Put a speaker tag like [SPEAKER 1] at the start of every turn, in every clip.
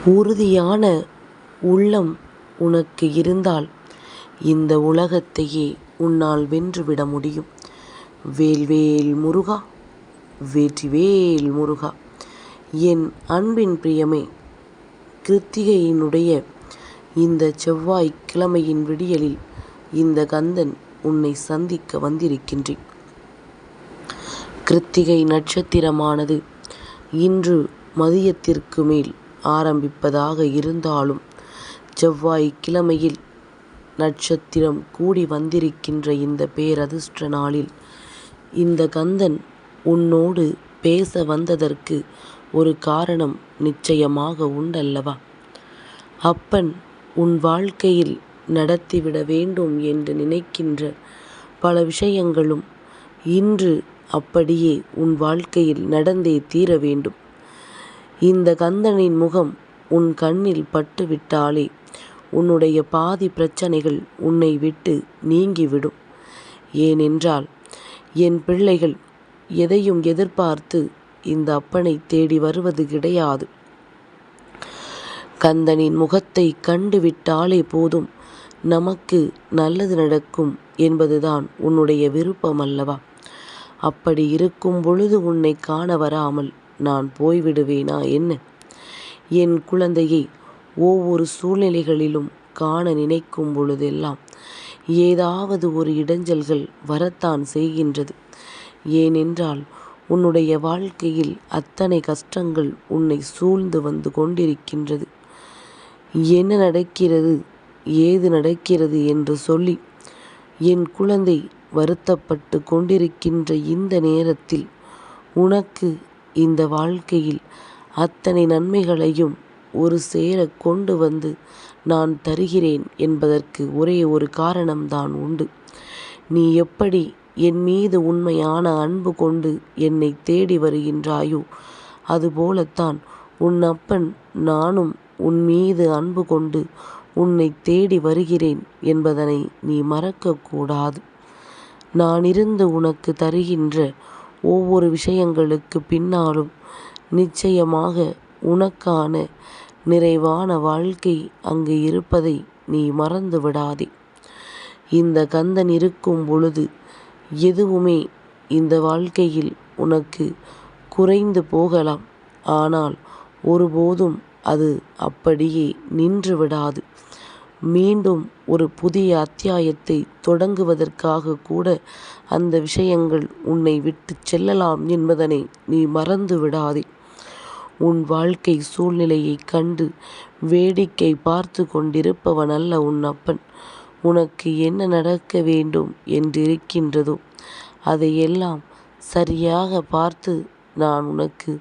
[SPEAKER 1] உறுதியான உள்ளம் உனக்கு இருந்தால் இந்த உலகத்தையே உன்னால் வென்றுவிட முடியும். வேல்வேல் முருகா, வெற்றிவேல் முருகா. என் அன்பின் பிரியமே, கிருத்திகையினுடைய இந்த செவ்வாய்க்கிழமையின் விடியலில் இந்த கந்தன் உன்னை சந்திக்க வந்திருக்கின்றேன். கிருத்திகை நட்சத்திரமானது இன்று மதியத்திற்கு மேல் ஆரம்பிப்பதாக இருந்தாலும் செவ்வாய்க்கிழமையில் நட்சத்திரம் கூடி வந்திருக்கின்ற இந்த பேரதிர்ஷ்ட நாளில் இந்த கந்தன் உன்னோடு பேச வந்ததற்கு ஒரு காரணம் நிச்சயமாக உண்டல்லவா? அப்பன் உன் வாழ்க்கையில் நடத்திவிட வேண்டும் என்று நினைக்கின்ற பல விஷயங்களும் இன்று அப்படியே உன் வாழ்க்கையில் நடந்தே தீர வேண்டும். இந்த கந்தனின் முகம் உன் கண்ணில் பட்டுவிட்டாலே உன்னுடைய பாதி பிரச்சனைகள் உன்னை விட்டு நீங்கிவிடும். ஏனென்றால் என் பிள்ளைகள் எதையும் எதிர்பார்த்து இந்த அப்பனை தேடி வருவது கிடையாது. கந்தனின் முகத்தை கண்டுவிட்டாலே போதும், நமக்கு நல்லது நடக்கும் என்பதுதான் உன்னுடைய விருப்பம் அல்லவா? அப்படி இருக்கும் பொழுது உன்னை காண வராமல் நான் போய்விடுவேனா என்ன? என் குழந்தையை ஒவ்வொரு சூழ்நிலைகளிலும் காண நினைக்கும் பொழுதெல்லாம் ஏதாவது ஒரு இடைஞ்சல்கள் வரத்தான் செய்கின்றது. ஏனென்றால் உன்னுடைய வாழ்க்கையில் அத்தனை கஷ்டங்கள் உன்னை சூழ்ந்து வந்து கொண்டிருக்கின்றது. என்ன நடக்கிறது, ஏது நடக்கிறது என்று சொல்லி என் குழந்தை வருத்தப்பட்டு கொண்டிருக்கின்ற இந்த நேரத்தில் உனக்கு இந்த வாழ்க்கையில் அத்தனை நன்மைகளையும் ஒரு சேர கொண்டு வந்து நான் தருகிறேன் என்பதற்கு ஒரே ஒரு காரணம்தான் உண்டு. நீ எப்படி என் மீது உண்மையான அன்பு கொண்டு என்னை தேடி வருகின்றாயோ, அதுபோலத்தான் உன் அப்பன் நானும் உன் மீது அன்பு கொண்டு உன்னை தேடி வருகிறேன் என்பதனை நீ மறக்கக்கூடாது. நான் இருந்து உனக்கு தருகின்ற ஒவ்வொரு விஷயங்களுக்கு பின்னாலும் நிச்சயமாக உனக்கான நிறைவான வாழ்க்கை அங்கு இருப்பதை நீ மறந்து விடாதே. இந்த கந்தன் இருக்கும் பொழுது எதுவுமே இந்த வாழ்க்கையில் உனக்கு குறைந்து போகலாம். ஆனால் ஒருபோதும் அது அப்படியே நின்று விடாது. மீண்டும் ஒரு புதிய அத்தியாயத்தை தொடங்குவதற்காக கூட அந்த விஷயங்கள் உன்னை விட்டு செல்லலாம் என்பதனை நீ மறந்து விடாதே. உன் வாழ்க்கை சூழ்நிலையை கண்டு வேடிக்கை பார்த்து கொண்டிருப்பவன் அல்ல உன் அப்பன். உனக்கு என்ன நடக்க வேண்டும் என்றிருக்கின்றதோ அதையெல்லாம் சரியாக பார்த்து நான் உனக்கு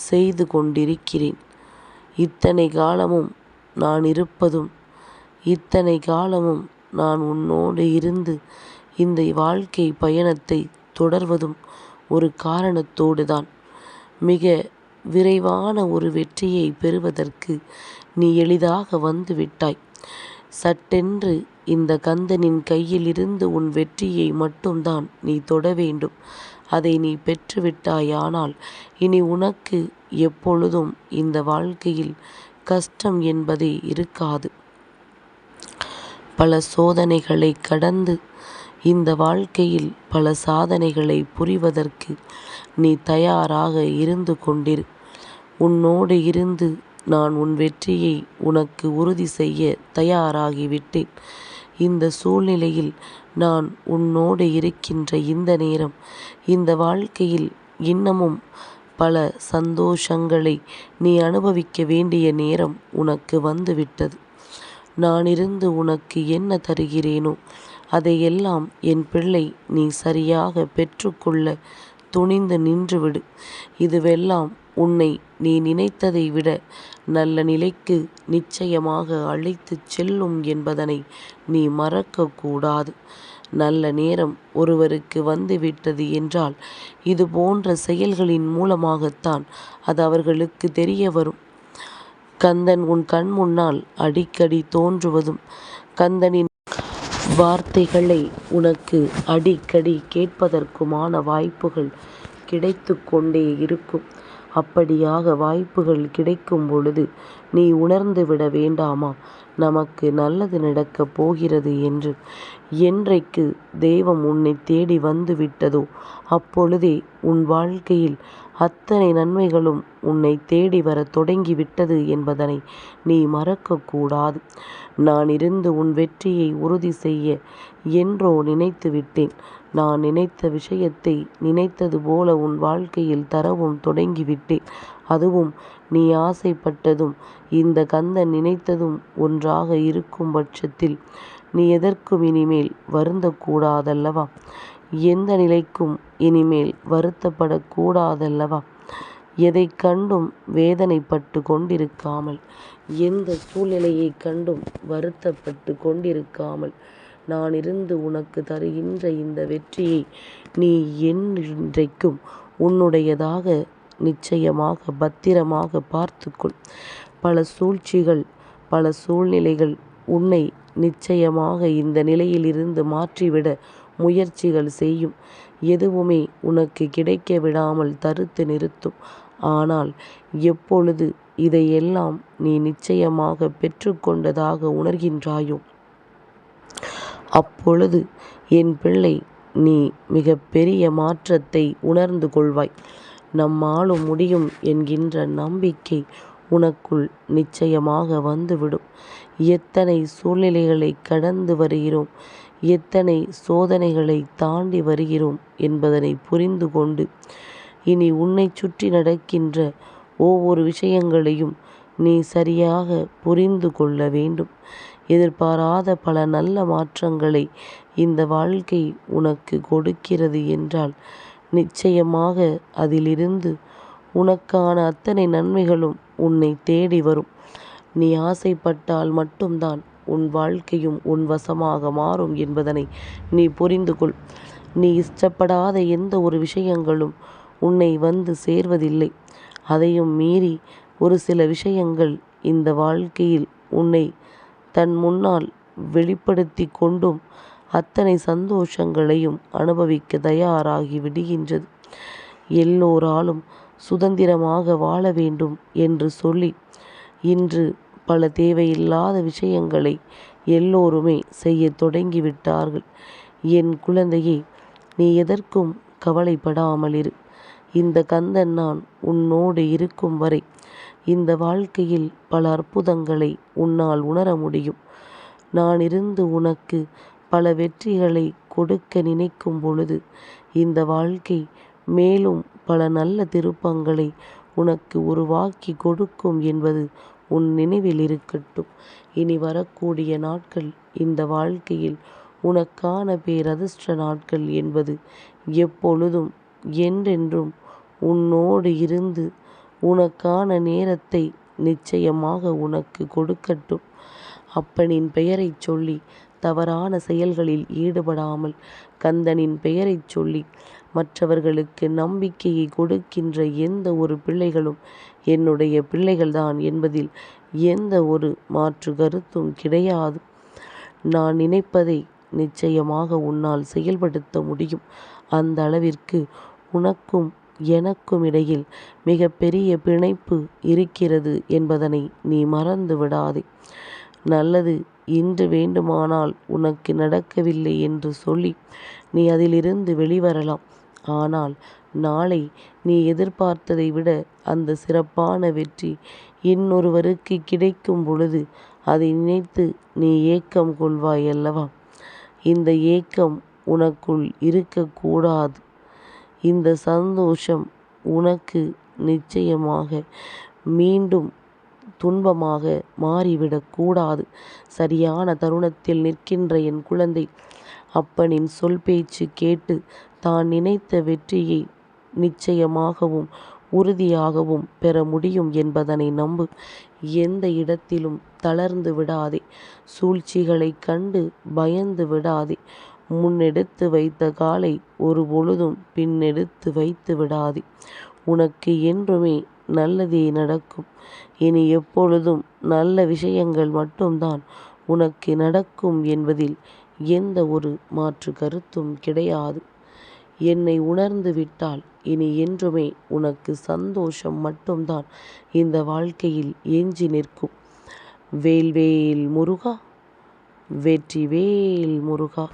[SPEAKER 1] செய்து கொண்டிருக்கிறேன். இத்தனை காலமும் நான் இருப்பதும், இத்தனை காலமும் நான் உன்னோடு இருந்து இந்த வாழ்க்கை பயணத்தை தொடர்வதும் ஒரு காரணத்தோடு தான். மிக விரைவான ஒரு வெற்றியை பெறுவதற்கு நீ எளிதாக வந்து விட்டாய். சட்டென்று இந்த கந்தனின் கையில் இருந்து உன் வெற்றியை மட்டும்தான் நீ தொட வேண்டும். அதை நீ பெற்றுவிட்டாயானால் இனி உனக்கு எப்பொழுதும் இந்த வாழ்க்கையில் கஷ்டம் என்பதே இருக்காது. பல சோதனைகளை கடந்து இந்த வாழ்க்கையில் பல சாதனைகளை புரிவதற்கு நீ தயாராக இருந்து கொண்டிரு. உன்னோடு இருந்து நான் உன் வெற்றியை உனக்கு உறுதி செய்ய தயாராகிவிட்டேன். இந்த சூழ்நிலையில் நான் உன்னோடு இருக்கின்ற இந்த நேரம், இந்த வாழ்க்கையில் இன்னமும் பல சந்தோஷங்களை நீ அனுபவிக்க வேண்டிய நேரம் உனக்கு வந்துவிட்டது. நான் இருந்து உனக்கு என்ன தருகிறேனோ அதையெல்லாம் என் பிள்ளை நீ சரியாக பெற்றுக்கொள்ள துணிந்து நின்றுவிடு. இதுவெல்லாம் உன்னை நீ நினைத்ததை விட நல்ல நிலைக்கு நிச்சயமாக அழைத்துச் செல்லும் என்பதனை நீ மறக்கக்கூடாது. நல்ல நேரம் ஒருவருக்கு வந்துவிட்டது என்றால் இது போன்ற செயல்களின் மூலமாகத்தான் அது அவர்களுக்கு தெரிய வரும். கந்தன் உன் கண் முன்னால் அடிக்கடி தோன்றுவதும், கந்தனின் வார்த்தைகளை உனக்கு அடிக்கடி கேட்பதற்குமான வாய்ப்புகள் கிடைத்து கொண்டே இருக்கும். அப்படியாக வாய்ப்புகள் கிடைக்கும் பொழுது நீ உணர்ந்து விட வேண்டாமா நமக்கு நல்லது நடக்கப் போகிறது என்று? என்றைக்கு தெய்வம் உன்னை தேடி வந்து விட்டதோ அப்பொழுதே உன் வாழ்க்கையில் அத்தனை நன்மைகளும் உன்னை தேடி வர தொடங்கி விட்டது என்பதனை நீ மறக்கக்கூடாது. நான் இருந்து உன் வெற்றியை உறுதி செய்ய என்றோ நினைத்து விட்டேன். நான் நினைத்த விஷயத்தை நினைத்தது போல உன் வாழ்க்கையில் தரவும் தொடங்கிவிட்டேன். அதுவும் நீ ஆசைப்பட்டதும் இந்த கந்தன் நினைத்ததும் ஒன்றாக இருக்கும் பட்சத்தில் நீ எதற்கும் இனிமேல் வருந்தக்கூடாதல்லவா? எந்த நிலைக்கும் இனிமேல் வருத்தப்படக்கூடாதல்லவா? எதை கண்டும் வேதனைப்பட்டு கொண்டிருக்காமல், எந்த சூழ்நிலையை கண்டும் வருத்தப்பட்டு கொண்டிருக்காமல், நான் இருந்து உனக்கு தருகின்ற இந்த வெற்றியை நீ என்றைக்கும் உன்னுடையதாக நிச்சயமாக பத்திரமாக பார்த்துக்கொள். பல சூழ்ச்சிகள், பல சூழ்நிலைகள் உன்னை நிச்சயமாக இந்த நிலையிலிருந்து மாற்றிவிட முயற்சிகள் செய்யும். எதுவுமே உனக்கு கிடைக்க விடாமல் தடுத்து நிறுத்தும். ஆனால் எப்பொழுது இதையெல்லாம் நீ நிச்சயமாக பெற்றுக்கொண்டதாக உணர்கின்றாயோ அப்பொழுது என் பிள்ளை நீ மிக பெரிய மாற்றத்தை உணர்ந்து கொள்வாய். நம்மாலும் முடியும் என்கின்ற நம்பிக்கை உனக்குள் நிச்சயமாக வந்துவிடும். எத்தனை சூழ்நிலைகளை கடந்து வருகிறோம், எத்தனை சோதனைகளை தாண்டி வருகிறோம் என்பதனை புரிந்து கொண்டு இனி உன்னை சுற்றி நடக்கின்ற ஒவ்வொரு விஷயங்களையும் நீ சரியாக புரிந்து கொள்ள வேண்டும். எதிர்பாராத பல நல்ல மாற்றங்களை இந்த வாழ்க்கை உனக்கு கொடுக்கிறது என்றால் நிச்சயமாக அதிலிருந்து உனக்கான அத்தனை நன்மைகளும் உன்னை தேடி வரும். நீ ஆசைப்பட்டால் மட்டும்தான் உன் வாழ்க்கையும் உன் வசமாக மாறும் என்பதனை நீ புரிந்து கொள். நீ இஷ்டப்படாத எந்த ஒரு விஷயங்களும் உன்னை வந்து சேர்வதில்லை. அதையும் மீறி ஒரு சில விஷயங்கள் இந்த வாழ்க்கையில் உன்னை தன் முன்னால் வெளிப்படுத்தி கொண்டும் அத்தனை சந்தோஷங்களையும் அனுபவிக்க தயாராகி விடுகின்றது. எல்லோராலும் சுதந்திரமாக வாழ வேண்டும் என்று சொல்லி இன்று பல தேவையில்லாத விஷயங்களை எல்லோருமே செய்ய தொடங்கிவிட்டார்கள். என் குழந்தையே, நீ எதற்கும் கவலைப்படாமல் இரு. இந்த கந்தன் நான் உன்னோடு இருக்கும் வரை இந்த வாழ்க்கையில் பல அற்புதங்களை உன்னால் உணர முடியும். நான் இருந்து உனக்கு பல வெற்றிகளை கொடுக்க நினைக்கும் பொழுது இந்த வாழ்க்கை மேலும் பல நல்ல திருப்பங்களை உனக்கு உருவாக்கி கொடுக்கும் என்பது உன் நினைவில் இருக்கட்டும். இனி வரக்கூடிய நாட்கள் இந்த வாழ்க்கையில் உனக்கான பேரதிர்ஷ்ட நாட்கள் என்பது எப்பொழுதும் என்றென்றும் உன்னோடு இருந்து உனக்கான நேரத்தை நிச்சயமாக உனக்கு கொடுக்கட்டும். அப்பனின் பெயரைச் சொல்லி தவறான செயல்களில் ஈடுபடாமல் கந்தனின் பெயரைச் சொல்லி மற்றவர்களுக்கு நம்பிக்கையை கொடுக்கின்ற எந்த ஒரு பிள்ளைகளும் என்னுடைய பிள்ளைகள்தான் என்பதில் எந்த ஒரு மாற்று கருத்தும் கிடையாது. நான் நினைப்பதை நிச்சயமாக உன்னால் செயல்படுத்த முடியும். அந்த அளவிற்கு உனக்கும் எனக்கும் இடையில் மிக பெரிய பிணைப்பு இருக்கிறது என்பதனை நீ மறந்து விடாதே. நல்லது இன்று வேண்டுமானால் உனக்கு நடக்கவில்லை என்று சொல்லி நீ அதிலிருந்து வெளிவரலாம். ஆனால் நாளை நீ எதிர்பார்த்ததை விட அந்த சிறப்பான வெற்றி இன்னொருவருக்கு கிடைக்கும் பொழுது அதை நினைத்து நீ ஏக்கம் கொள்வாய் அல்லவா? இந்த ஏக்கம் உனக்குள் இருக்கக்கூடாது. இந்த சந்தோஷம் உனக்கு நிச்சயமாக மீண்டும் துன்பமாக மாறிவிடக்கூடாது. சரியான தருணத்தில் நிற்கின்ற என் குழந்தை அப்பனின் சொல் பேச்சு கேட்டு தான் நினைத்த வெற்றியை நிச்சயமாகவும் உறுதியாகவும் பெற முடியும் என்பதனை நம்பு. எந்த இடத்திலும் தளர்ந்து விடாதே. சூழ்ச்சிகளை கண்டு பயந்து விடாதே. முன்னெடுத்து வைத்த காலை ஒரு பொழுதும் பின்னெடுத்து வைத்து விடாதே. உனக்கு என்றுமே நல்லதே நடக்கும். இனி எப்பொழுதும் நல்ல விஷயங்கள் மட்டும்தான் உனக்கு நடக்கும் என்பதில் எந்த ஒரு மாற்று கருத்தும் கிடையாது. என்னை உணர்ந்து விட்டால் இனி என்றுமே உனக்கு சந்தோஷம் மட்டும்தான் இந்த வாழ்க்கையில் எஞ்சி நிற்கும். வேல்வேல் முருகா, வெற்றிவேல் முருகா.